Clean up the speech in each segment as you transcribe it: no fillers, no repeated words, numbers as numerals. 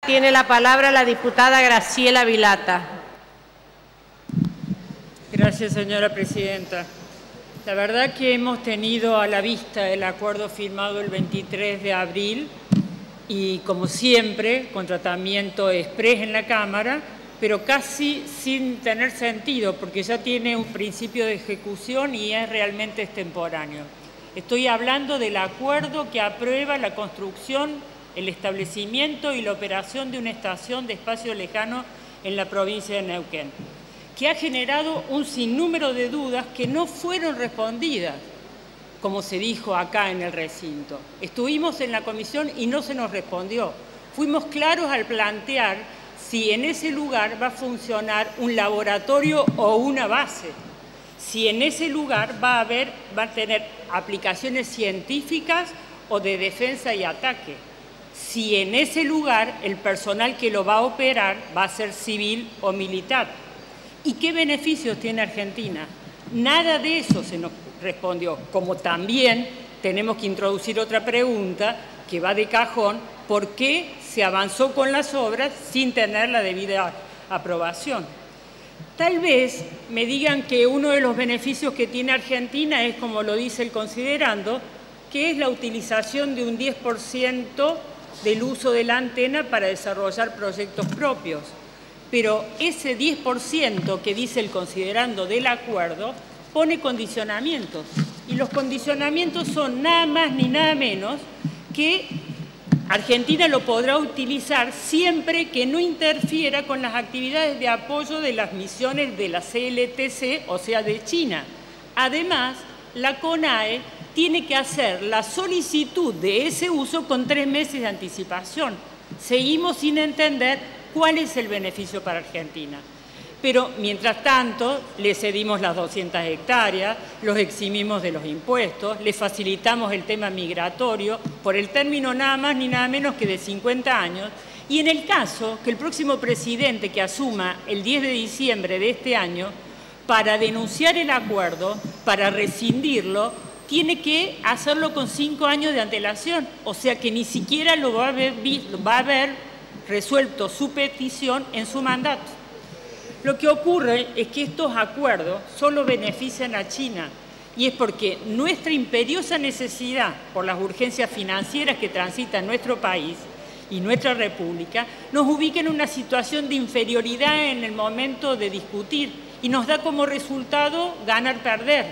Tiene la palabra la diputada Graciela Vilata. Gracias, señora presidenta. La verdad que hemos tenido a la vista el acuerdo firmado el 23 de abril y, como siempre, con tratamiento exprés en la Cámara, pero casi sin tener sentido, porque ya tiene un principio de ejecución y es realmente extemporáneo. Estoy hablando del acuerdo que aprueba la construcción, el establecimiento y la operación de una estación de espacio lejano en la provincia de Neuquén, que ha generado un sinnúmero de dudas que no fueron respondidas, como se dijo acá en el recinto. Estuvimos en la comisión y no se nos respondió. Fuimos claros al plantear si en ese lugar va a funcionar un laboratorio o una base, si en ese lugar va a tener aplicaciones científicas o de defensa y ataque, si en ese lugar el personal que lo va a operar va a ser civil o militar. ¿Y qué beneficios tiene Argentina? Nada de eso se nos respondió, como también tenemos que introducir otra pregunta que va de cajón: ¿por qué se avanzó con las obras sin tener la debida aprobación? Tal vez me digan que uno de los beneficios que tiene Argentina es, como lo dice el considerando, que es la utilización de un 10% del uso de la antena para desarrollar proyectos propios. Pero ese 10% que dice el considerando del acuerdo pone condicionamientos. Y los condicionamientos son nada más ni nada menos que Argentina lo podrá utilizar siempre que no interfiera con las actividades de apoyo de las misiones de la CLTC, o sea, de China. Además, la CONAE tiene que hacer la solicitud de ese uso con 3 meses de anticipación. Seguimos sin entender cuál es el beneficio para Argentina. Pero, mientras tanto, le cedimos las 200 hectáreas, los eximimos de los impuestos, le facilitamos el tema migratorio por el término nada más ni nada menos que de 50 años, y en el caso que el próximo presidente que asuma el 10 de diciembre de este año, para denunciar el acuerdo, para rescindirlo, tiene que hacerlo con 5 años de antelación, o sea que ni siquiera lo va a haber resuelto su petición en su mandato. Lo que ocurre es que estos acuerdos solo benefician a China, y es porque nuestra imperiosa necesidad por las urgencias financieras que transitan nuestro país y nuestra república nos ubica en una situación de inferioridad en el momento de discutir y nos da como resultado ganar-perder.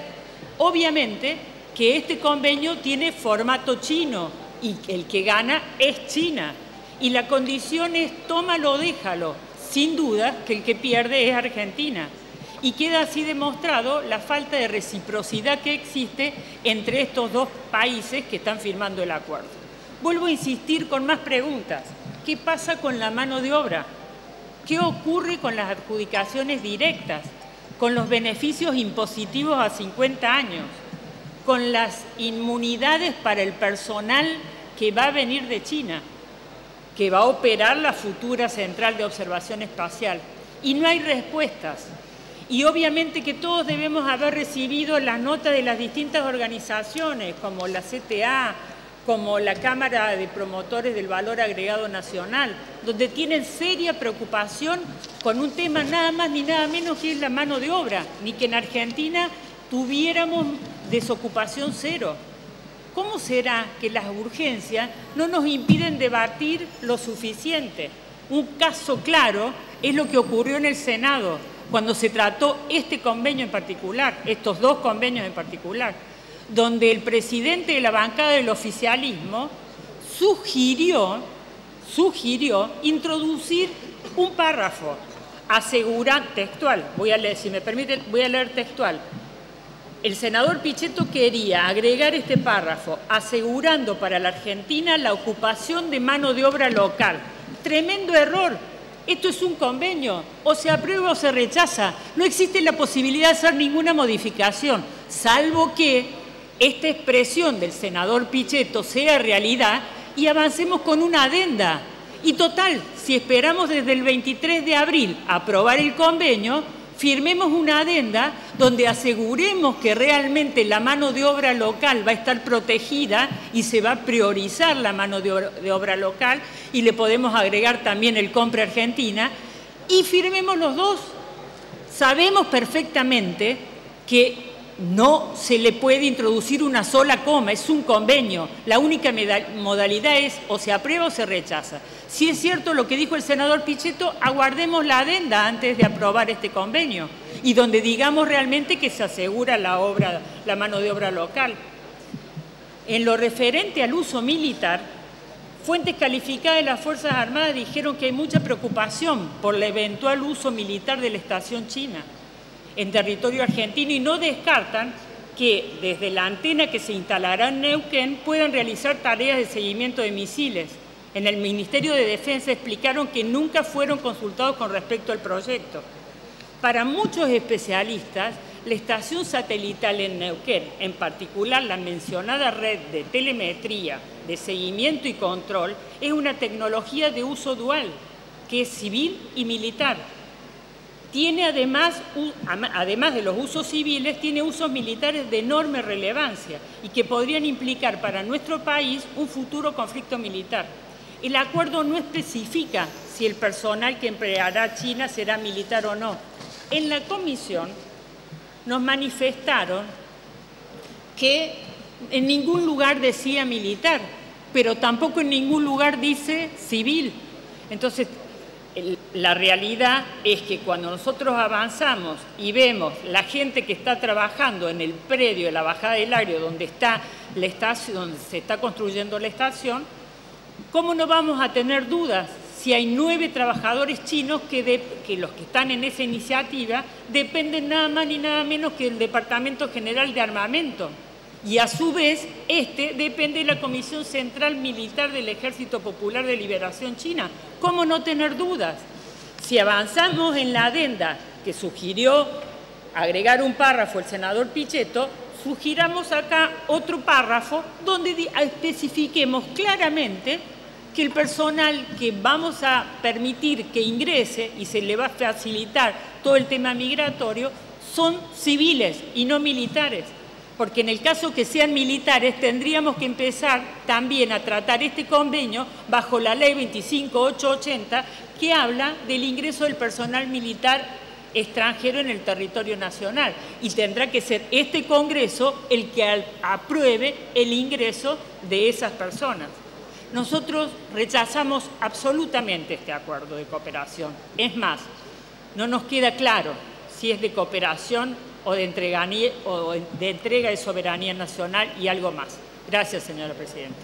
Obviamente que este convenio tiene formato chino y el que gana es China. Y la condición es tómalo o déjalo. Sin duda que el que pierde es Argentina. Y queda así demostrado la falta de reciprocidad que existe entre estos dos países que están firmando el acuerdo. Vuelvo a insistir con más preguntas. ¿Qué pasa con la mano de obra? ¿Qué ocurre con las adjudicaciones directas? ¿Con los beneficios impositivos a 50 años? ¿Con las inmunidades para el personal que va a venir de China, que va a operar la futura central de observación espacial? Y no hay respuestas. Y obviamente que todos debemos haber recibido la nota de las distintas organizaciones, como la CTA, como la Cámara de Promotores del Valor Agregado Nacional, donde tienen seria preocupación con un tema nada más ni nada menos que es la mano de obra, ni que en Argentina tuviéramos desocupación cero. ¿Cómo será que las urgencias no nos impiden debatir lo suficiente? Un caso claro es lo que ocurrió en el Senado, cuando se trató este convenio en particular, estos dos convenios en particular, donde el presidente de la bancada del oficialismo sugirió introducir un párrafo, textual, si me permiten, voy a leer textual. El senador Pichetto quería agregar este párrafo, asegurando para la Argentina la ocupación de mano de obra local. Tremendo error. Esto es un convenio. O se aprueba o se rechaza. No existe la posibilidad de hacer ninguna modificación, salvo que esta expresión del senador Pichetto sea realidad y avancemos con una adenda. Y total, si esperamos desde el 23 de abril a aprobar el convenio, firmemos una adenda donde aseguremos que realmente la mano de obra local va a estar protegida y se va a priorizar la mano de obra local, y le podemos agregar también el compra argentina, y firmemos los dos. Sabemos perfectamente que no se le puede introducir una sola coma, es un convenio. La única modalidad es o se aprueba o se rechaza. Si es cierto lo que dijo el senador Pichetto, aguardemos la adenda antes de aprobar este convenio, y donde digamos realmente que se asegura la mano de obra local. En lo referente al uso militar, fuentes calificadas de las Fuerzas Armadas dijeron que hay mucha preocupación por el eventual uso militar de la estación china en territorio argentino, y no descartan que desde la antena que se instalará en Neuquén puedan realizar tareas de seguimiento de misiles. En el Ministerio de Defensa explicaron que nunca fueron consultados con respecto al proyecto. Para muchos especialistas, la estación satelital en Neuquén, en particular la mencionada red de telemetría, de seguimiento y control, es una tecnología de uso dual, que es civil y militar. Tiene además de los usos civiles, tiene usos militares de enorme relevancia y que podrían implicar para nuestro país un futuro conflicto militar. El acuerdo no especifica si el personal que empleará China será militar o no. En la comisión nos manifestaron que en ningún lugar decía militar, pero tampoco en ningún lugar dice civil. Entonces, la realidad es que cuando nosotros avanzamos y vemos la gente que está trabajando en el predio de la Bajada del Agrio, donde está la estación, donde se está construyendo la estación, ¿cómo no vamos a tener dudas si hay 9 trabajadores chinos que los que están en esa iniciativa dependen nada más ni nada menos que del Departamento General de Armamento? Y a su vez, depende de la Comisión Central Militar del Ejército Popular de Liberación China. ¿Cómo no tener dudas? Si avanzamos en la adenda que sugirió agregar un párrafo el senador Pichetto, sugiramos acá otro párrafo donde especifiquemos claramente que el personal que vamos a permitir que ingrese y se le va a facilitar todo el tema migratorio son civiles y no militares. Porque en el caso que sean militares tendríamos que empezar también a tratar este convenio bajo la ley 25880, que habla del ingreso del personal militar extranjero en el territorio nacional, y tendrá que ser este Congreso el que apruebe el ingreso de esas personas. Nosotros rechazamos absolutamente este acuerdo de cooperación. Es más, no nos queda claro si es de cooperación o de entrega de soberanía nacional y algo más. Gracias, señora presidenta.